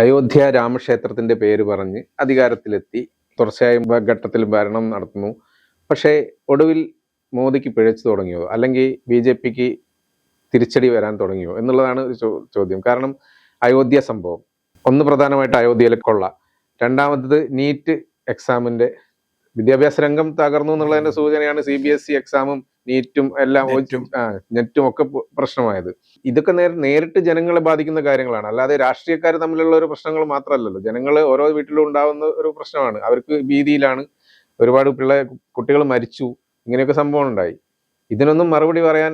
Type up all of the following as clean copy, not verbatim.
അയോധ്യ രാമക്ഷേത്രത്തിന്റെ പേര് പറഞ്ഞ് അധികാരത്തിലെത്തി, തുടർച്ചയായ ഘട്ടത്തിൽ ഭരണം നടത്തുന്നു. പക്ഷേ ഒടുവിൽ മോദിക്ക് പിഴച്ചു തുടങ്ങിയോ, അല്ലെങ്കിൽ BJPക്ക് തിരിച്ചടി വരാൻ തുടങ്ങിയോ എന്നുള്ളതാണ് ഒരു ചോദ്യം. കാരണം അയോധ്യ സംഭവം ഒന്ന്, പ്രധാനമായിട്ട് അയോധ്യയിലെ കൊള്ള. രണ്ടാമത്തത് നീറ്റ് എക്സാമിന്റെ വിദ്യാഭ്യാസ രംഗം തകർന്നു എന്നുള്ളതിന്റെ സൂചനയാണ് CBSE എക്സാമും നീറ്റും എല്ലാം നെറ്റും ഒക്കെ പ്രശ്നമായത്. ഇതൊക്കെ നേരിട്ട് ജനങ്ങളെ ബാധിക്കുന്ന കാര്യങ്ങളാണ്, അല്ലാതെ രാഷ്ട്രീയക്കാർ തമ്മിലുള്ള ഒരു പ്രശ്നങ്ങൾ മാത്രമല്ലല്ലോ. ജനങ്ങൾ ഓരോ വീട്ടിലും ഉണ്ടാവുന്ന ഒരു പ്രശ്നമാണ്. അവർക്ക് ഭീതിയിലാണ്, ഒരുപാട് കുട്ടികൾ മരിച്ചു, ഇങ്ങനെയൊക്കെ സംഭവം ഉണ്ടായി. ഇതിനൊന്നും മറുപടി പറയാൻ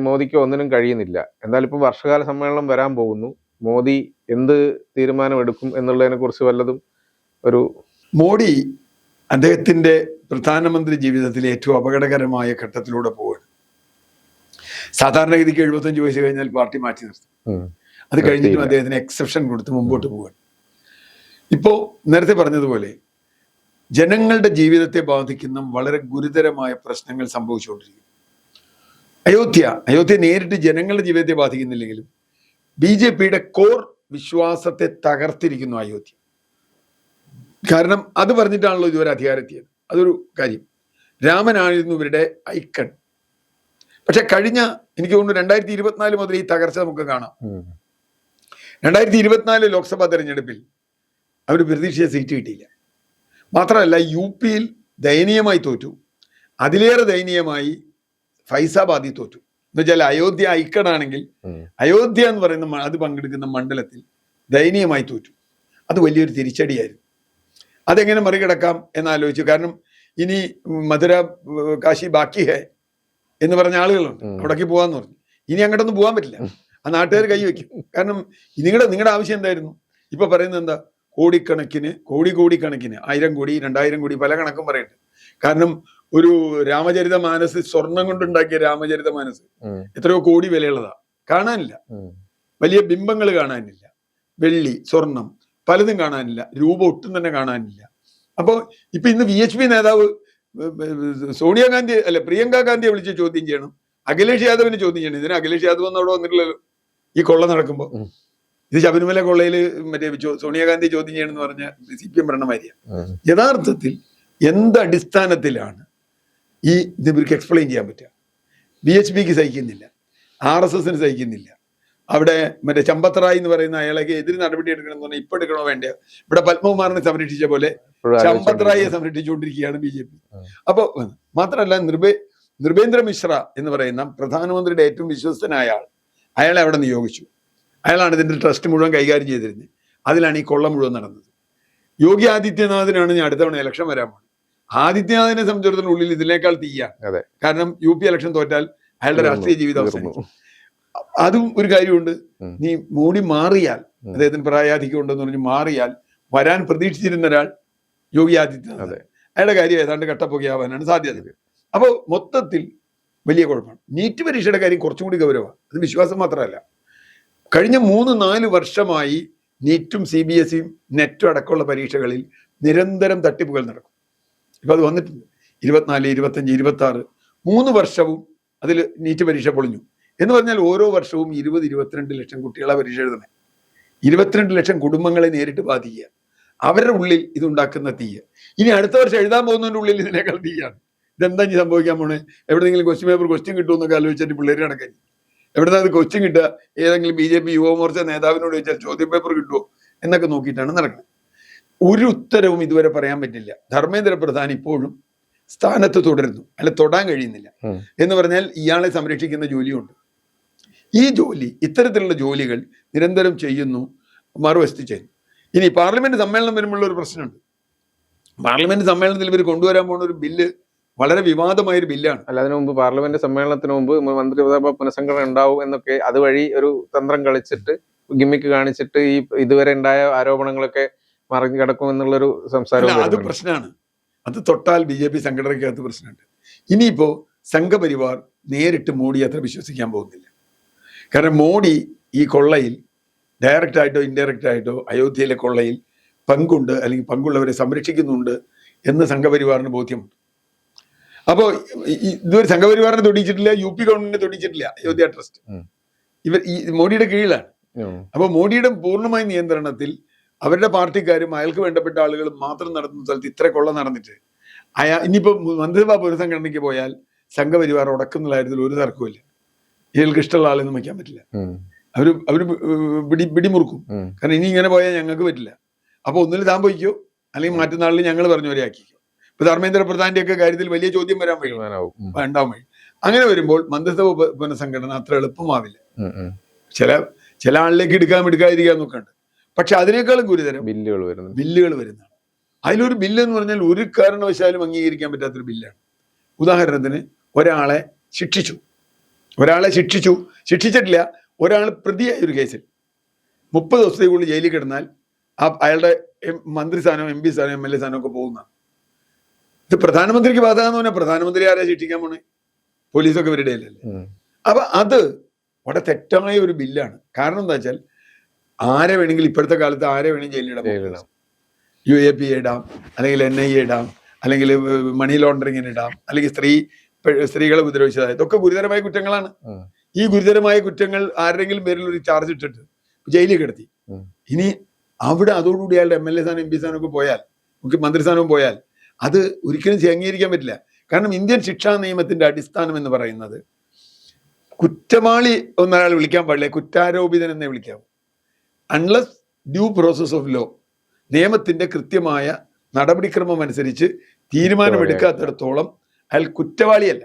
മോദിക്ക് ഒന്നിനും കഴിയുന്നില്ല. എന്തായാലും ഇപ്പൊ വർഷകാല സമ്മേളനം വരാൻ പോകുന്നു. മോദി എന്ത് തീരുമാനം എടുക്കും എന്നുള്ളതിനെ കുറിച്ച് വല്ലതും ഒരു മോഡി അദ്ദേഹത്തിന്റെ പ്രധാനമന്ത്രി ജീവിതത്തിലെ ഏറ്റവും അപകടകരമായ ഘട്ടത്തിലൂടെ പോവുകയാണ്. സാധാരണഗതിക്ക് 75 വയസ്സ് കഴിഞ്ഞാൽ പാർട്ടി മാറ്റി നിർത്തും. അത് കഴിഞ്ഞിട്ടും അദ്ദേഹത്തിന് എക്സെപ്ഷൻ കൊടുത്ത് മുമ്പോട്ട് പോവുകയാണ്. ഇപ്പോ നേരത്തെ പറഞ്ഞതുപോലെ ജനങ്ങളുടെ ജീവിതത്തെ ബാധിക്കുന്ന വളരെ ഗുരുതരമായ പ്രശ്നങ്ങൾ സംഭവിച്ചുകൊണ്ടിരിക്കുന്നു. അയോധ്യ നേരിട്ട് ജനങ്ങളുടെ ജീവിതത്തെ ബാധിക്കുന്നില്ലെങ്കിലും BJPയുടെ കോർ വിശ്വാസത്തെ തകർത്തിരിക്കുന്നു അയോധ്യ. കാരണം അത് പറഞ്ഞിട്ടാണല്ലോ ഇതുവരെ അധികാരത്തിയത്. അതൊരു കാര്യം. രാമനായിരുന്നു ഇവരുടെ ഐക്കൺ. പക്ഷെ എനിക്ക് തോന്നുന്നു 2024 മുതൽ ഈ തകർച്ച നമുക്ക് കാണാം. 2024 ലോക്സഭാ തെരഞ്ഞെടുപ്പിൽ അവർ പ്രതീക്ഷിച്ച സീറ്റ് കിട്ടിയില്ല. മാത്രമല്ല UPയിൽ ദയനീയമായി തോറ്റു. അതിലേറെ ദയനീയമായി ഫൈസാബാദിൽ തോറ്റു. എന്നുവെച്ചാൽ അയോധ്യ ഐക്കൺ ആണെങ്കിൽ അയോധ്യ എന്ന് പറയുന്ന അത് പങ്കെടുക്കുന്ന മണ്ഡലത്തിൽ ദയനീയമായി തോറ്റു. അത് വലിയൊരു തിരിച്ചടിയായിരുന്നു. അതെങ്ങനെ മറികടക്കാം എന്നാലോചിച്ചു. കാരണം ഇനി മധുര കാശി ബാക്കി ഹേ എന്ന് പറഞ്ഞ ആളുകളുണ്ട്. അവിടേക്ക് പോകാന്ന് പറഞ്ഞു. ഇനി അങ്ങോട്ടൊന്നും പോകാൻ പറ്റില്ല. ആ നാട്ടുകാർ കൈവയ്ക്കും. കാരണം നിങ്ങളുടെ ആവശ്യം എന്തായിരുന്നു? ഇപ്പൊ പറയുന്നത് എന്താ? കോടിക്കണക്കിന് 1000 കോടി 2000 കോടി പല കണക്കും പറയട്ടെ. കാരണം ഒരു രാമചരിത മാനസ്, സ്വർണം കൊണ്ടുണ്ടാക്കിയ രാമചരിത മാനസ് എത്രയോ കോടി വിലയുള്ളതാ. കാണാനില്ല. വലിയ ബിംബങ്ങൾ കാണാനില്ല. വെള്ളി, സ്വർണം പലതും കാണാനില്ല. രൂപ ഒട്ടും തന്നെ കാണാനില്ല. അപ്പോൾ ഇപ്പൊ ഇന്ന് VHP നേതാവ് പ്രിയങ്ക ഗാന്ധിയെ വിളിച്ച് ചോദ്യം ചെയ്യണം. അഖിലേഷ് യാദവിനെ ചോദ്യം ചെയ്യണം. ഇതിന് അഖിലേഷ് യാദവ് ഒന്നും അവിടെ വന്നിട്ടില്ലല്ലോ ഈ കൊള്ള നടക്കുമ്പോ. ഇത് ശബരിമല കൊള്ളയിൽ സോണിയാഗാന്ധി ചോദ്യം ചെയ്യണമെന്ന് പറഞ്ഞ CPM ഭരണമാരിയാണ്. യഥാർത്ഥത്തിൽ എന്തടിസ്ഥാനത്തിലാണ് ഇത് ഇവർക്ക് എക്സ്പ്ലെയിൻ ചെയ്യാൻ പറ്റുക? BHPക്ക് സഹിക്കുന്നില്ല, RSSന് സഹിക്കുന്നില്ല. അവിടെ ചമ്പത്റായി എന്ന് പറയുന്ന അയാളേക്ക് എതിര് നടപടി എടുക്കണം എന്ന് പറഞ്ഞാൽ ഇപ്പൊ എടുക്കണോ വേണ്ട? ഇവിടെ പത്മകുമാറിനെ സംരക്ഷിച്ച പോലെ ചമ്പത്റായിയെ സംരക്ഷിച്ചുകൊണ്ടിരിക്കുകയാണ് BJP. അപ്പൊ മാത്രമല്ല, നൃപേന്ദ്ര മിശ്ര എന്ന് പറയുന്ന പ്രധാനമന്ത്രിയുടെ ഏറ്റവും വിശ്വസ്തനായ അയാളെ അവിടെ നിയോഗിച്ചു. അയാളാണ് ഇതിന്റെ ട്രസ്റ്റ് മുഴുവൻ കൈകാര്യം ചെയ്തിരുന്നത്. അതിലാണ് ഈ കൊള്ള മുഴുവൻ നടന്നത്. യോഗി ആദിത്യനാഥിനാണ് ഞാൻ അടുത്ത തവണ ഇലക്ഷൻ വരാൻ പോകുന്നത്. ആദിത്യനാഥിനെ സംബന്ധിച്ചിടത്തോളം ഉള്ളിൽ ഇതിനേക്കാൾ തീയാണ്. കാരണം UP ഇലക്ഷൻ തോറ്റാൽ അയാളുടെ രാഷ്ട്രീയ ജീവിതം അവസാനിക്കും. അതും ഒരു കാര്യമുണ്ട്. നീ മോഡി മാറിയാൽ, അദ്ദേഹത്തിന് പ്രായാധിക്യം ഉണ്ടെന്ന് പറഞ്ഞ് മാറിയാൽ വരാൻ പ്രതീക്ഷിച്ചിരുന്ന ഒരാൾ യോഗി ആദിത്യനാഥ്, അയാളുടെ കാര്യം ഏതാണ്ട് കട്ടപ്പൊക്കെയാവാനാണ് സാധ്യത. അപ്പോൾ മൊത്തത്തിൽ വലിയ കുഴപ്പമാണ്. നീറ്റ് പരീക്ഷയുടെ കാര്യം കുറച്ചും കൂടി ഗൗരവമാണ്. അത് വിശ്വാസം മാത്രമല്ല, കഴിഞ്ഞ 3-4 വർഷമായി നീറ്റും CBSEയും നെറ്റും അടക്കമുള്ള പരീക്ഷകളിൽ നിരന്തരം തട്ടിപ്പുകൾ നടക്കും. ഇപ്പൊ അത് വന്നിട്ടുണ്ട്. 24, 25, 26 3 വർഷവും അതിൽ നീറ്റ് പരീക്ഷ പൊളിഞ്ഞു. എന്ന് പറഞ്ഞാൽ ഓരോ വർഷവും 20-22 ലക്ഷം കുട്ടികളെ പരീക്ഷ എഴുതണേ. 22 ലക്ഷം കുടുംബങ്ങളെ നേരിട്ട് ബാധിക്കുക. അവരുടെ ഉള്ളിൽ ഇതുണ്ടാക്കുന്ന തീയ ഇനി അടുത്ത വർഷം എഴുതാൻ പോകുന്നതിൻ്റെ ഉള്ളിൽ ഇതിനേക്കാൾ തീയാണ്. ഇതെന്താ ഇനി സംഭവിക്കാൻ പോണേ? എവിടെയെങ്കിലും ക്വസ്റ്റ്യൻ കിട്ടുമെന്നൊക്കെ ആലോചിച്ചിട്ട് പിള്ളേർ കണക്കായി. എവിടുന്ന അത് ക്വസ്റ്റ്യൻ കിട്ടുക? ഏതെങ്കിലും BJP യുവമോർച്ച നേതാവിനോട് ചോദിച്ചാൽ ചോദ്യം പേപ്പർ കിട്ടുമോ എന്നൊക്കെ നോക്കിയിട്ടാണ് നടക്കുന്നത്. ഒരു ഉത്തരവും ഇതുവരെ പറയാൻ പറ്റില്ല. ധർമ്മേന്ദ്ര പ്രധാൻ ഇപ്പോഴും സ്ഥാനത്ത് തുടരുന്നു. അല്ല, തൊടാൻ കഴിയുന്നില്ല. എന്ന് പറഞ്ഞാൽ ഇയാളെ സംരക്ഷിക്കുന്ന ജോലിയുണ്ട്. ഈ ജോലി, ഇത്തരത്തിലുള്ള ജോലികൾ നിരന്തരം ചെയ്യുന്നു, മറുവശത്ത് ചെയ്യുന്നു. ഇനി പാർലമെന്റ് സമ്മേളനം വരുമ്പോഴുള്ള ഒരു പ്രശ്നമുണ്ട്. പാർലമെന്റ് സമ്മേളനത്തിൽ ഇവർ കൊണ്ടുവരാൻ പോകുന്ന ഒരു ബില്ല് വളരെ വിവാദമായൊരു ബില്ലാണ്. അല്ല, അതിനു മുമ്പ് പാർലമെന്റ് സമ്മേളനത്തിന് മുമ്പ് മന്ത്രിസഭ പുനഃസംഘടന ഉണ്ടാവും എന്നൊക്കെ അതുവഴി ഒരു തന്ത്രം കളിച്ചിട്ട്, ഗിമ്മിക്ക് കാണിച്ചിട്ട് ഈ ഇതുവരെ ഉണ്ടായ ആരോപണങ്ങളൊക്കെ മറിഞ്ഞു കിടക്കും എന്നുള്ളൊരു സംസാരം. അത് പ്രശ്നമാണ്. അത് തൊട്ടാൽ BJP സംഘടനയ്ക്കകത്ത് പ്രശ്നമുണ്ട്. ഇനിയിപ്പോ സംഘപരിവാർ നേരിട്ട് മോഡി അത്ര വിശ്വസിക്കാൻ പോകുന്നില്ല. കാരണം മോഡി ഈ കൊള്ളയിൽ ഡയറക്റ്റ് ആയിട്ടോ ഇൻഡയറക്റ്റ് ആയിട്ടോ അയോധ്യയിലെ കൊള്ളയിൽ പങ്കുണ്ട്, അല്ലെങ്കിൽ പങ്കുള്ളവരെ സംരക്ഷിക്കുന്നുണ്ട് എന്ന് സംഘപരിവാറിന് ബോധ്യമുണ്ട്. അപ്പോൾ ഇതുവരെ സംഘപരിവാറിനെ തൊടിച്ചിട്ടില്ല, UP ഗവൺമെന്റിനെ തൊടിച്ചിട്ടില്ല അയോധ്യ ട്രസ്റ്റ്. ഈ മോഡിയുടെ കീഴിലാണ്. അപ്പോൾ മോഡിയുടെ പൂർണ്ണമായ നിയന്ത്രണത്തിൽ അവരുടെ പാർട്ടിക്കാരും അയാൾക്ക് വേണ്ടപ്പെട്ട ആളുകൾ മാത്രം നടത്തുന്ന സ്ഥലത്ത് ഇത്ര കൊള്ള നടന്നിട്ട് ഇനിയിപ്പോ മന്ത്രിസഭാ പുനഃസംഘടനയ്ക്ക് പോയാൽ സംഘപരിവാർ ഉടക്കുന്ന കാര്യത്തിൽ ഒരു തർക്കമില്ല. ഇയാൾക്ക് ഇഷ്ടമുള്ള ആളെയൊന്നും വയ്ക്കാൻ പറ്റില്ല. അവര് പിടിമുറുക്കും. കാരണം ഇനി ഇങ്ങനെ പോയാൽ ഞങ്ങൾക്ക് പറ്റില്ല. അപ്പൊ ഒന്നിൽ താൻ പോയിക്കോ, അല്ലെങ്കിൽ മറ്റന്നാളിൽ ഞങ്ങൾ പറഞ്ഞ പോലെ ആക്കിക്കോ. ഇപ്പൊ ധർമ്മേന്ദ്ര പ്രധാന്റെ ഒക്കെ കാര്യത്തിൽ വലിയ ചോദ്യം വരാൻ ഉണ്ടാവും വഴി. അങ്ങനെ വരുമ്പോൾ മന്ത്രിസഭ പുനഃസംഘടന അത്ര എളുപ്പമാവില്ല. ചില ആളിലേക്ക് എടുക്കാതിരിക്കാൻ നോക്കണ്ട്. പക്ഷെ അതിനേക്കാളും ഗുരുതരം ബില്ലുകൾ വരുന്നതാണ്. അതിലൊരു ബില്ല് എന്ന് പറഞ്ഞാൽ ഒരു കാരണവശാലും അംഗീകരിക്കാൻ പറ്റാത്തൊരു ബില്ലാണ്. ഉദാഹരണത്തിന് ഒരാളെ ശിക്ഷിച്ചിട്ടില്ല, ഒരാൾ പ്രതിയായ ഒരു കേസിൽ 30 ദിവസത്തേക്കുള്ളിൽ ജയിലിൽ കിടന്നാൽ അയാളുടെ മന്ത്രി സ്ഥാനം, MP സ്ഥാനം, MLA സ്ഥാനം ഒക്കെ പോകുന്നതാണ്. ഇത് പ്രധാനമന്ത്രിക്ക് ബാധകമെന്ന് പറഞ്ഞാൽ പ്രധാനമന്ത്രി ആരെ ശിക്ഷിക്കാൻ പോണേ? പോലീസൊക്കെ ഇവരുടെ അല്ലല്ലേ. അപ്പൊ അത് വളരെ തെറ്റായ ഒരു ബില്ലാണ്. കാരണം എന്താ വെച്ചാൽ ആരെ വേണമെങ്കിൽ ഇപ്പോഴത്തെ കാലത്ത് ആരെ വേണമെങ്കിൽ ജയിലിലിടാം. UAP ഇടാം, അല്ലെങ്കിൽ NIA ഇടാം, അല്ലെങ്കിൽ മണി ലോണ്ടറിങ്ങിന് ഇടാം, അല്ലെങ്കിൽ സ്ത്രീകളെ ഉപദ്രവിച്ചത്. ഇതൊക്കെ ഗുരുതരമായ കുറ്റങ്ങളാണ്. ഈ ഗുരുതരമായ കുറ്റങ്ങൾ ആരുടെങ്കിലും പേരിൽ ഒരു ചാർജ് ഇട്ടിട്ട് ജയിലിൽ കിടത്തി. ഇനി അവിടെ അതോടുകൂടി അയാളുടെ MLA സ്ഥാനം, MP സ്ഥാനം ഒക്കെ പോയാൽ, മന്ത്രി സ്ഥാനവും പോയാൽ അത് ഒരിക്കലും അംഗീകരിക്കാൻ പറ്റില്ല. കാരണം ഇന്ത്യൻ ശിക്ഷാ നിയമത്തിന്റെ അടിസ്ഥാനം എന്ന് പറയുന്നത് കുറ്റവാളി ഒന്നൊരാൾ വിളിക്കാൻ പാടില്ല, കുറ്റാരോപിതൻ എന്നേ വിളിക്കാവൂ. Unless due process of law, നിയമത്തിന്റെ കൃത്യമായ നടപടിക്രമം അനുസരിച്ച് തീരുമാനമെടുക്കാത്തിടത്തോളം അയാൾ കുറ്റവാളിയല്ല,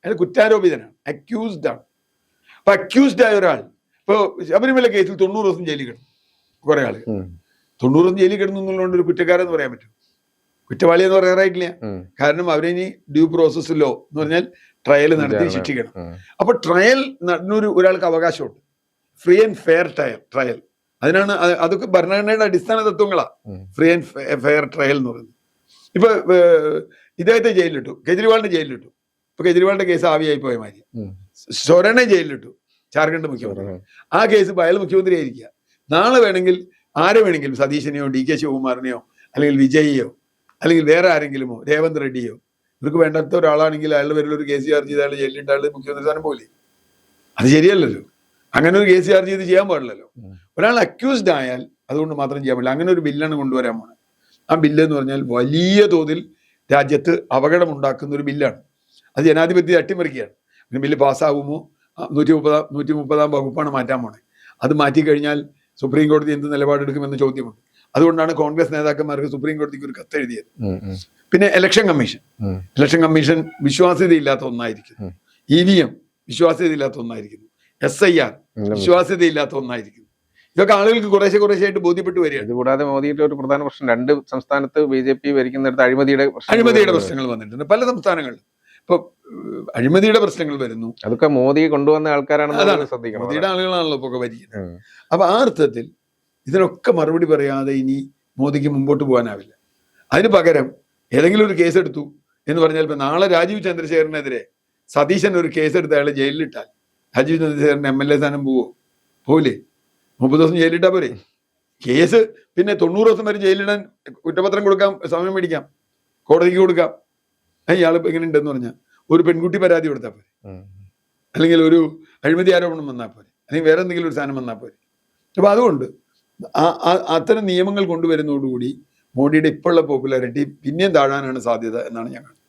അയാൾ കുറ്റാരോപിതനാണ്, അക്യൂസ്ഡ് ആണ്. അപ്പൊ അക്യൂസ്ഡ് ആയ ഒരാൾ ഇപ്പൊ ശബരിമല കേസിൽ 90 ദിവസം ജയിലിൽ കിടന്നു. കുറെ ആളുകൾ 90 ദിവസം ജയിലിൽ കിടന്നു എന്നുള്ളതുകൊണ്ട് ഒരു കുറ്റക്കാരെന്ന് പറയാൻ പറ്റും? കുറ്റവാളി എന്ന് പറയാറായിട്ടില്ല. കാരണം അവരിനി ഡ്യൂ പ്രോസസ് ലോ എന്ന് പറഞ്ഞാൽ ട്രയൽ നടത്തി ശിക്ഷിക്കണം. അപ്പൊ ട്രയൽ ഒരാൾക്ക് അവകാശമുണ്ട്, ഫ്രീ ആൻഡ് ഫെയർ ട്രയൽ. അതിനാണ് അതൊക്കെ ഭരണഘടനയുടെ അടിസ്ഥാന തത്വങ്ങളാ ഫ്രീ ആൻഡ് ഫെയർ ട്രയൽ എന്ന് പറയുന്നത്. ഇപ്പൊ ഇദ്ദേഹത്തെ ജയിലിലിട്ടു, കേജ്രിവാളിനെ ജയിലിലിട്ടു. ഇപ്പൊ കേജ്രിവാളിന്റെ കേസ് ആവിയായി പോയ മാതിരി. സോരനെ ജയിലിലിട്ടു, ജാർഖണ്ഡ് മുഖ്യമന്ത്രി. ആ കേസ് അയാൾ മുഖ്യമന്ത്രി ആയിരിക്കുക. നാളെ വേണമെങ്കിൽ ആരെ വേണമെങ്കിലും, സതീശനെയോ DK ശിവകുമാറിനെയോ അല്ലെങ്കിൽ വിജയിയോ അല്ലെങ്കിൽ വേറെ ആരെങ്കിലുമോ, രേവന്ത് റെഡ്ഡിയോ, ഇവർക്ക് വേണ്ടാത്ത ഒരാളാണെങ്കിൽ അയാളുടെ പേരിൽ ഒരു കേസ് ചാർജ് ചെയ്ത് അയാൾ ജയിലിലിട്ട് അയാൾ മുഖ്യമന്ത്രി സ്ഥാനം പോലെ. അത് ശരിയല്ലല്ലോ. അങ്ങനെ ഒരു കേസ് ചാർജ് ചെയ്ത് ചെയ്യാൻ പാടില്ലല്ലോ. ഒരാൾ അക്യൂസ്ഡ് ആയാൽ അതുകൊണ്ട് മാത്രം ചെയ്യാൻ പാടില്ല. അങ്ങനെ ഒരു ബില്ലാണ് കൊണ്ടുവരാൻ പോണത്. ആ ബില്ല് എന്ന് പറഞ്ഞാൽ വലിയ തോതിൽ രാജ്യത്ത് അപകടമുണ്ടാക്കുന്ന ഒരു ബില്ലാണ്. അത് ജനാധിപത്യത്തെ അട്ടിമറിക്കുകയാണ്. പിന്നെ ബില്ല് പാസ്സാകുമോ? 130 വകുപ്പാണ് മാറ്റാൻ പോണേ. അത് മാറ്റിക്കഴിഞ്ഞാൽ സുപ്രീം കോടതി എന്ത് നിലപാടെടുക്കുമെന്ന് ചോദ്യമുണ്ട്. അതുകൊണ്ടാണ് കോൺഗ്രസ് നേതാക്കന്മാർക്ക് സുപ്രീം കോടതിക്ക് ഒരു കത്തെഴുതിയത്. പിന്നെ ഇലക്ഷൻ കമ്മീഷൻ വിശ്വാസ്യതയില്ലാത്ത ഒന്നായിരിക്കുന്നു. EVM വിശ്വാസ്യതയില്ലാത്ത ഒന്നായിരിക്കുന്നു. SIR വിശ്വാസ്യതയില്ലാത്ത ഒന്നായിരിക്കുന്നു. ഇതൊക്കെ ആളുകൾക്ക് കുറേശ്ശെയായിട്ട് ബോധ്യപ്പെട്ടു വരികയാണ്. ഇതുകൂടാതെ മോദിയുടെ ഒരു പ്രധാന പ്രശ്നം, 2 സംസ്ഥാനത്ത് BJP ഭരിക്കുന്നിടത്ത് അഴിമതിയുടെ പ്രശ്നങ്ങൾ വന്നിട്ടുണ്ട് പല സംസ്ഥാനങ്ങളിലും. ഇപ്പൊ അഴിമതിയുടെ പ്രശ്നങ്ങൾ വരുന്നു. അതൊക്കെ മോദി കൊണ്ടുവന്ന ആൾക്കാരാണെന്ന് ശ്രദ്ധിക്കണം. മോദിയുടെ ആളുകളാണല്ലോ ഇപ്പൊ ഭരിക്കുന്നത്. അപ്പൊ ആ അർത്ഥത്തിൽ ഇതിനൊക്കെ മറുപടി പറയാതെ ഇനി മോദിക്ക് മുമ്പോട്ട് പോകാനാവില്ല. അതിന് പകരം ഏതെങ്കിലും ഒരു കേസെടുത്തു എന്ന് പറഞ്ഞാൽ ഇപ്പൊ നാളെ രാജീവ് ചന്ദ്രശേഖരനെതിരെ സതീശൻ ഒരു കേസെടുത്ത് അയാളെ ജയിലിലിട്ടാൽ രാജീവ് ചന്ദ്രശേഖരൻ MLA സ്ഥാനം പോവില്ലേ? 30 ദിവസം ജയിലിട്ടാ പോരെ? കേസ് പിന്നെ 90 ദിവസം വരെ ജയിലിടാൻ കുറ്റപത്രം കൊടുക്കാം, സമയം മേടിക്കാം, കോടതിക്ക് കൊടുക്കാം. ഇയാൾ എങ്ങനെ ഉണ്ടെന്ന് പറഞ്ഞാൽ ഒരു പെൺകുട്ടി പരാതി കൊടുത്താൽ പോരെ, അല്ലെങ്കിൽ ഒരു അഴിമതി ആരോപണം വന്നാൽ പോരെ, അല്ലെങ്കിൽ വേറെ എന്തെങ്കിലും ഒരു സാധനം വന്നാൽ പോരെ. അപ്പൊ അതുകൊണ്ട് അത്തരം നിയമങ്ങൾ കൊണ്ടുവരുന്നതോടുകൂടി മോഡിയുടെ ഇപ്പോഴുള്ള പോപ്പുലാരിറ്റി പിന്നെയും താഴാനാണ് സാധ്യത എന്നാണ് ഞാൻ കാണുന്നത്.